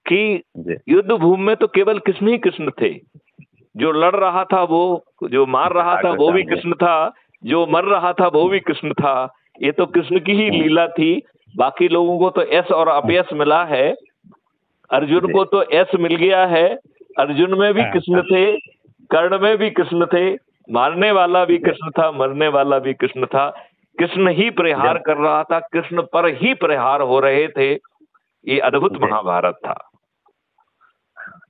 कि युद्ध भूमि में तो केवल कृष्ण ही कृष्ण थे। जो लड़ रहा था वो, जो मार रहा था वो भी कृष्ण था, जो मर रहा था वो भी कृष्ण था। ये तो कृष्ण की ही लीला थी। बाकी लोगों को तो यश और अपयश मिला है। अर्जुन को तो यश मिल गया है। अर्जुन में भी कृष्ण थे, कर्ण में भी कृष्ण थे, मारने वाला भी कृष्ण था, मरने वाला भी कृष्ण था। कृष्ण ही प्रहार कर रहा था, कृष्ण पर ही प्रहार हो रहे थे। ये अद्भुत महाभारत था।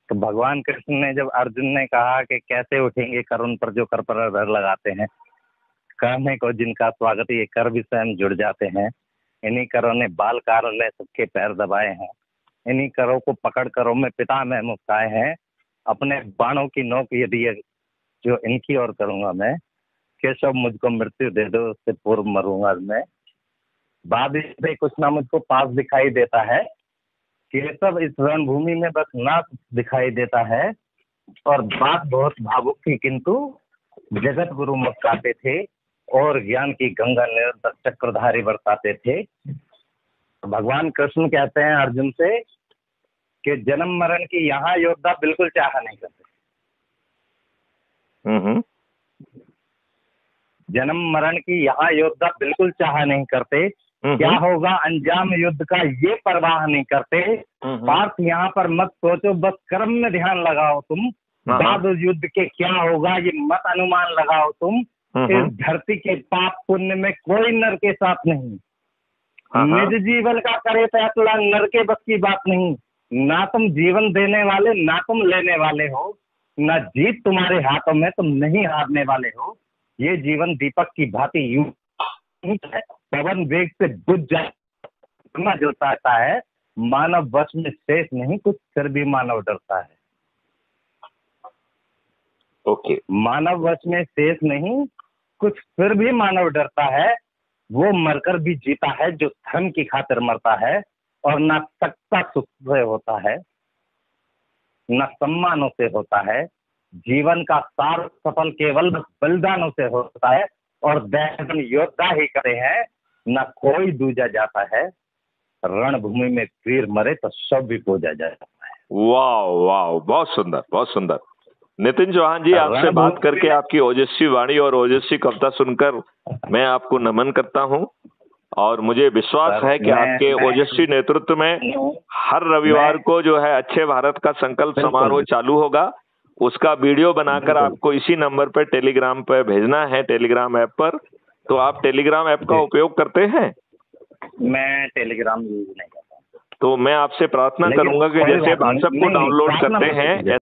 तो भगवान कृष्ण ने जब अर्जुन ने कहा कि कैसे उठेंगे कर उन पर जो कर पर डर लगाते हैं, करने को जिनका स्वागत ये कर भी स्वयं जुड़ जाते हैं। इन्हीं करों ने बाल कार्यालय सबके पैर दबाए हैं, इन्हीं करों को पकड़ करों में पिता में मुस्काए हैं। अपने बाणों की नोक यदि जो इनकी ओर करूंगा मैं, केशव मुझको मृत्यु दे दो उससे पूर्व मरूंगा मैं। बाद में कुछ ना मुझको पास दिखाई देता है, केशव इस रणभूमि में बस नाथ दिखाई देता है। और बात बहुत भावुक थी, किंतु जगत गुरु मुस्काते थे और ज्ञान की गंगा निरंतर चक्रधारी बरसाते थे। भगवान कृष्ण कहते हैं अर्जुन से कि जन्म मरण की यहाँ योद्धा बिल्कुल चाह नहीं करते। जन्म मरण की यहाँ योद्धा बिल्कुल चाह नहीं करते। क्या होगा अंजाम युद्ध का ये परवाह नहीं करते। पार्थ यहाँ पर मत सोचो, बस कर्म में ध्यान लगाओ तुम। बाद युद्ध के क्या होगा ये मत अनुमान लगाओ तुम। इस धरती के पाप पुण्य में कोई नर के साथ नहीं। निज जीवन का करे फैसला नर के बस की बात नहीं। ना तुम जीवन देने वाले ना तुम लेने वाले हो, ना जीत तुम्हारे हाथों में, तुम नहीं हारने वाले हो। ये जीवन दीपक की भांति यूं पवन वेग से बुझ जाए जो चाहता है। मानव वश में शेष नहीं, कुछ फिर भी मानव डरता है। ओके मानव वश में शेष नहीं, कुछ फिर भी मानव डरता है। वो मरकर भी जीता है जो धन की खातिर मरता है। और ना सत्ता सुख से होता है, न सम्मानों से होता है। जीवन का सार सफल केवल बलिदानों से होता है। और दैवन योद्धा ही करते हैं, न कोई दूजा जाता है। रणभूमि में वीर मरे तो सब भी पूजा जाता है। वाह वाह, बहुत सुंदर बहुत सुंदर। नितिन चौहान जी, आपसे बात करके, आपकी ओजस्वी वाणी और ओजस्वी कविता सुनकर मैं आपको नमन करता हूं। और मुझे विश्वास है कि आपके ओजस्वी नेतृत्व में हर रविवार को जो है अच्छे भारत का संकल्प समारोह चालू होगा। उसका वीडियो बनाकर आपको इसी नंबर पर टेलीग्राम पर भेजना है, टेलीग्राम ऐप पर। तो आप टेलीग्राम ऐप का उपयोग करते हैं? मैं टेलीग्राम यूज नहीं करता। तो मैं आपसे प्रार्थना करूंगा कि जैसे व्हाट्सएप को डाउनलोड करते हैं